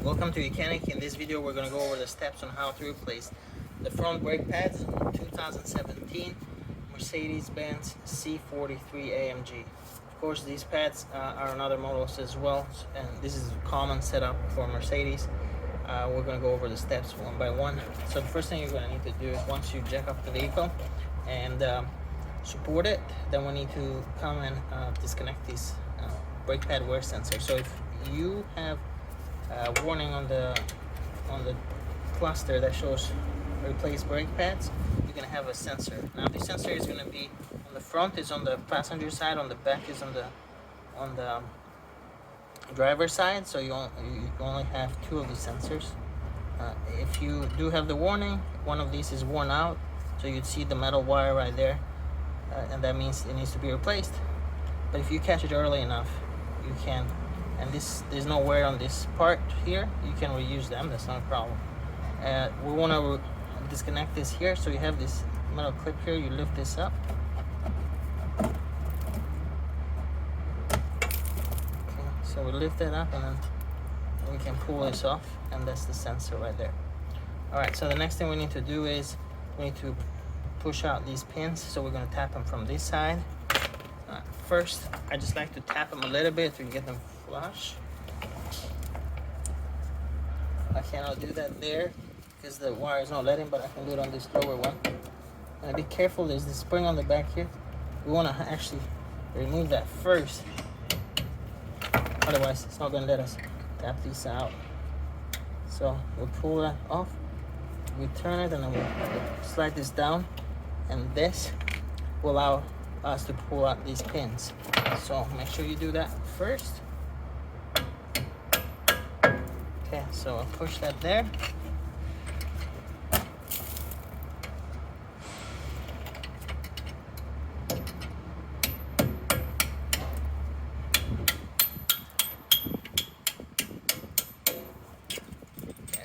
Welcome to YOUCANIC. In this video we're going to go over the steps on how to replace the front brake pads on 2017 Mercedes-Benz C43 AMG. Of course these pads are on other models as well, and this is a common setup for Mercedes. We're going to go over the steps one by one. So the first thing you're going to need to do is, once you jack up the vehicle and support it, then we need to come and disconnect these brake pad wear sensor. So if you have a warning on the cluster that shows replace brake pads, you're going to have a sensor. Now the sensor is going to be on the front, is on the passenger side, on the back is on the driver side, so you only have two of these sensors. If you do have the warning, one of these is worn out, so you'd see the metal wire right there, and that means it needs to be replaced. But if you catch it early enough, you can, and there's no wear on this part here, you can reuse them. That's not a problem. We want to disconnect this here, so you have this metal clip here. You lift this up. So we lift it up and then we can pull this off, and that's the sensor right there. Alright, so the next thing we need to do is we need to push out these pins. So we're going to tap them from this side. First, I just like to tap them a little bit to get them flush. I cannot do that there because the wire is not letting, but I can do it on this lower one. And be careful, there's the spring on the back here. We want to actually remove that first. Otherwise, it's not going to let us tap these out. So we'll pull that off, we turn it, and then we'll slide this down, and this will allow us to pull out these pins. So make sure you do that first. Okay, so I'll push that there.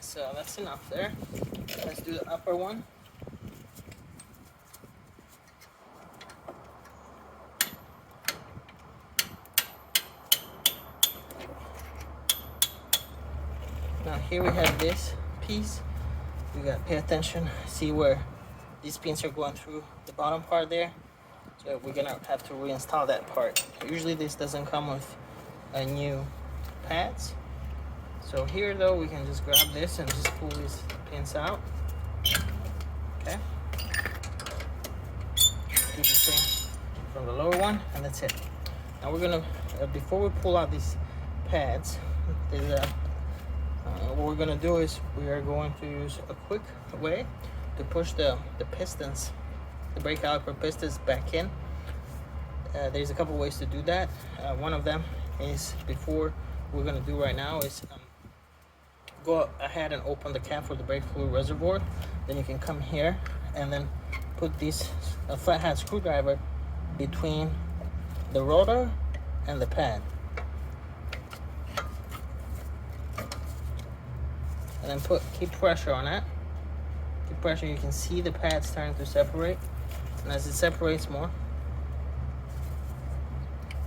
So that's enough there. Let's do the upper one. Now here we have this piece. You got to pay attention, see where these pins are going through the bottom part there. So we're gonna have to reinstall that part. Usually this doesn't come with a new pads. So here though, we can just grab this and just pull these pins out. Okay. Do the same from the lower one, and that's it. Now we're gonna, before we pull out these pads, what we're gonna do is we are going to use a quick way to push the pistons, the brake caliper pistons back in. There's a couple ways to do that. One of them is, before we're gonna do right now, is go ahead and open the cap for the brake fluid reservoir. Then you can come here and then put this flathead screwdriver between the rotor and the pad, and then keep pressure on it. Keep pressure. You can see the pad starting to separate, and as it separates more,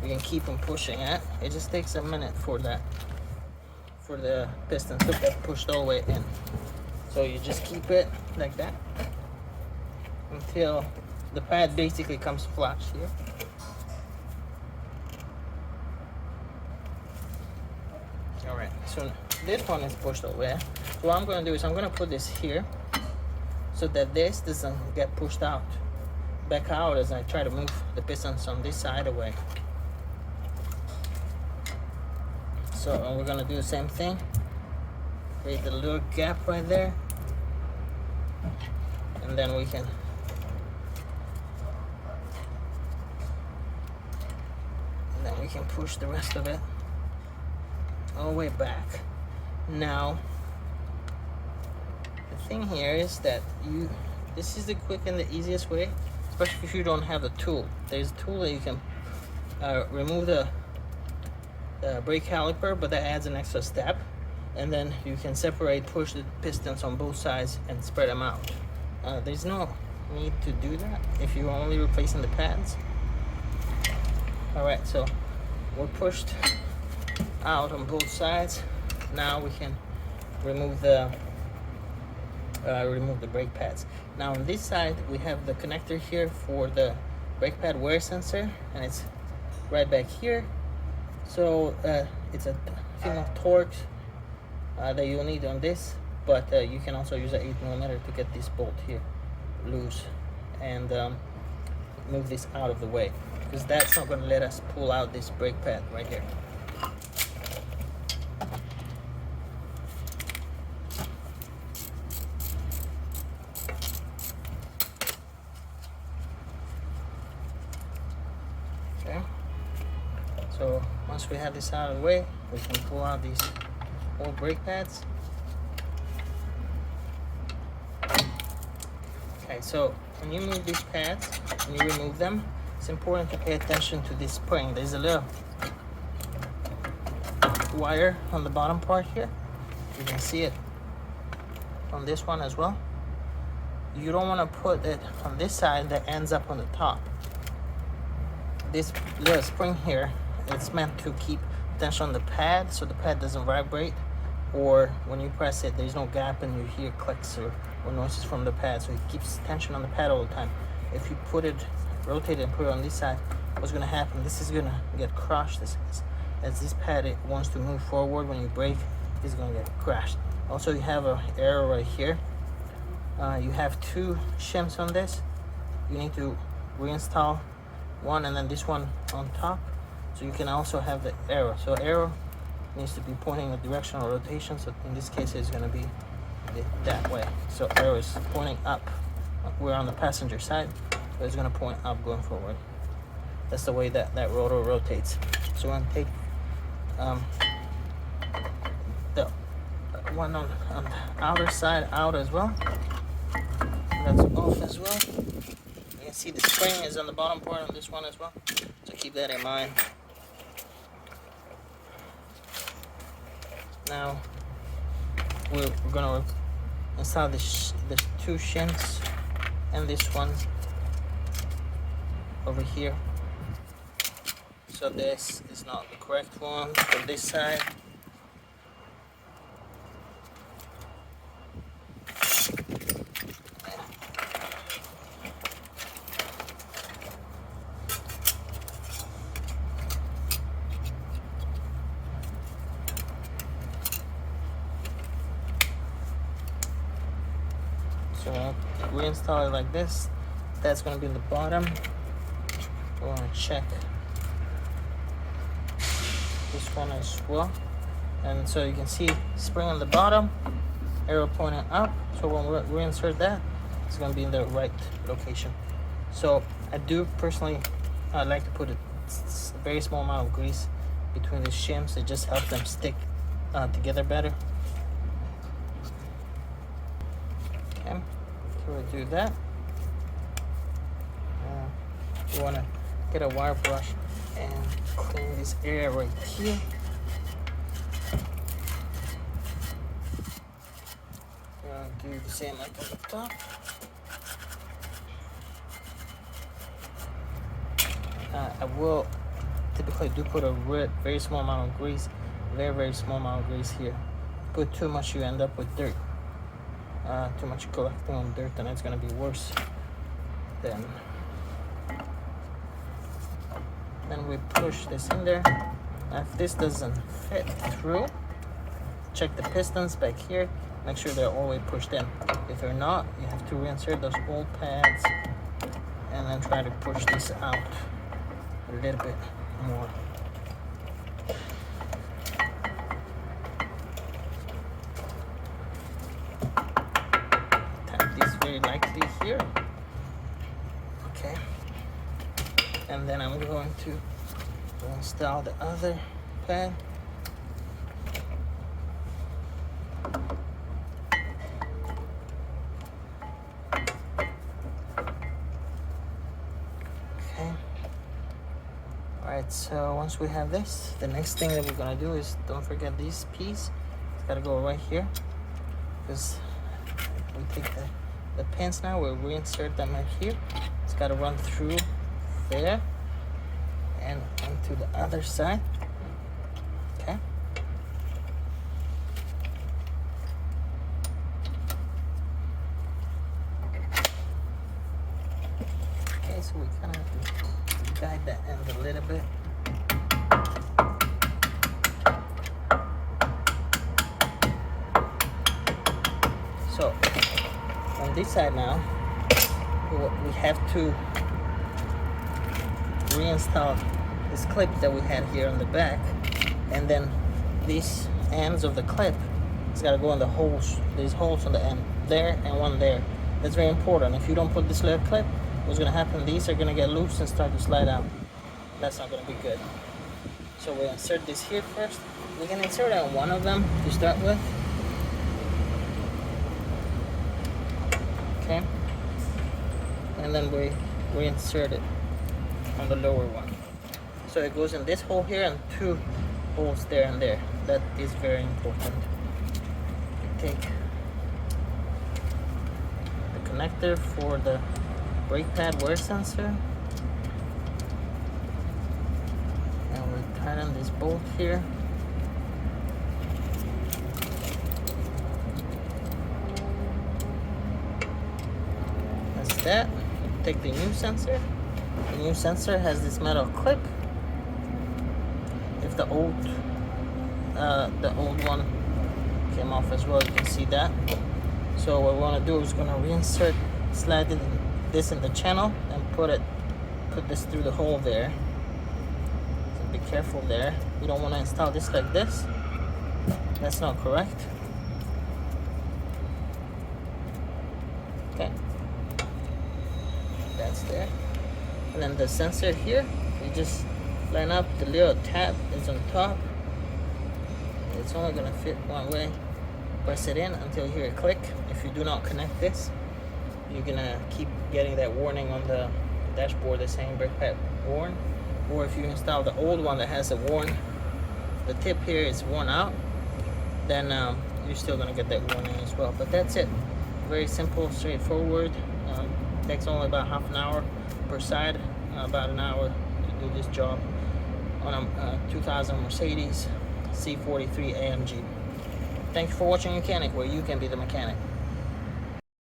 you can keep on pushing it. It just takes a minute for the piston to get pushed all the way in. So you just keep it like that until the pad basically comes flush here. Alright, so this one is pushed away. So what I'm going to do is I'm going to put this here so that this doesn't get pushed back out as I try to move the pistons on this side away. So we're going to do the same thing. Create a little gap right there, and then we can push the rest of it all the way back. Now the thing here is that this is the quick and the easiest way, especially if you don't have the tool. There's a tool that you can remove the brake caliper, but that adds an extra step, and then you can push the pistons on both sides and spread them out. There's no need to do that if you're only replacing the pads. Alright, so we're pushed out on both sides. Now we can remove the brake pads. Now on this side we have the connector here for the brake pad wear sensor, and it's right back here. So it's a thing of torque that you'll need on this, but you can also use an 8mm to get this bolt here loose and move this out of the way, because that's not going to let us pull out this brake pad right here. Okay, so once we have this out of the way, we can pull out these old brake pads. Okay, so when you move these pads and you remove them, it's important to pay attention to this spring. There's a little wire on the bottom part here. You can see it on this one as well. You don't want to put it on this side that ends up on the top. This little spring here, it's meant to keep tension on the pad so the pad doesn't vibrate, or when you press it there's no gap and you hear clicks or noises from the pad, so it keeps tension on the pad all the time. If you rotate it and put it on this side, what's going to happen, this is going to get crushed as this pad, it wants to move forward. When you brake, it's going to get crashed. Also, you have an arrow right here. You have two shims on this. You need to reinstall one and then this one on top, so you can also have the arrow. So arrow needs to be pointing the directional rotation, so in this case it's going to be that way. So arrow is pointing up. We're on the passenger side, so it's going to point up going forward. That's the way that rotor rotates. So I'm going to take the one on the outer side out as well. That's off as well. You can see the spring is on the bottom part of this one as well, so keep that in mind. Now we're going to install the two shims and this one over here. So this is not the correct one for this side. So reinstall it like this. That's going to be in the bottom. We want to check this one as well, and so you can see spring on the bottom, arrow pointing up. So when we reinsert that, it's going to be in the right location. So I do personally like to put a very small amount of grease between the shims. It just helps them stick together better. Okay, so we do that. You want to get a wire brush and clean this area right here. Do the same like on the top. I will typically do put a very small amount of grease, very small amount of grease here. Put too much, you end up with dirt. Too much collecting on dirt, and it's gonna be worse. Then we push this in there. If this doesn't fit through, check the pistons back here. Make sure they're all the way pushed in. If they're not, you have to reinsert those old pads and then try to push this out a little bit more. Tap this very lightly here. Okay. And then I'm going to install the other pad. Okay. Alright, so once we have this, the next thing that we're gonna do is, don't forget these P's. It's gotta go right here, because we take the pins now, we'll reinsert them right here. It's gotta run through there and onto the other side. Okay. bit. So on this side now, we have to reinstall this clip that we had here on the back, and then these ends of the clip, it's got to go in the holes, these holes on the end there and one there. That's very important. If you don't put this little clip, what's going to happen, these are going to get loose and start to slide out. That's not going to be good. So we'll insert this here first. We can insert it on one of them to start with. Okay, and then we reinsert it on the lower one. So it goes in this hole here and two holes there and there. That is very important. We take the connector for the brake pad wear sensor, and we tighten this bolt here. That, take the new sensor. The new sensor has this metal clip. If the old one came off as well, you can see that. So what we want to do is going to reinsert, slide this in the channel and put this through the hole there. So be careful there. We don't want to install this like this. That's not correct. Okay. That's there. And then the sensor here, you just line up, the little tab is on top. It's only going to fit one way. Press it in until you hear it click. If you do not connect this, you're going to keep getting that warning on the dashboard that's saying brake pad worn. Or if you install the old one that has a worn, the tip here is worn out, then you're still going to get that warning as well. But that's it. Very simple, straightforward. Takes only about half an hour per side, about an hour to do this job on a 2000 Mercedes C43 AMG. Thank you for watching YOUCANIC, where you can be the mechanic.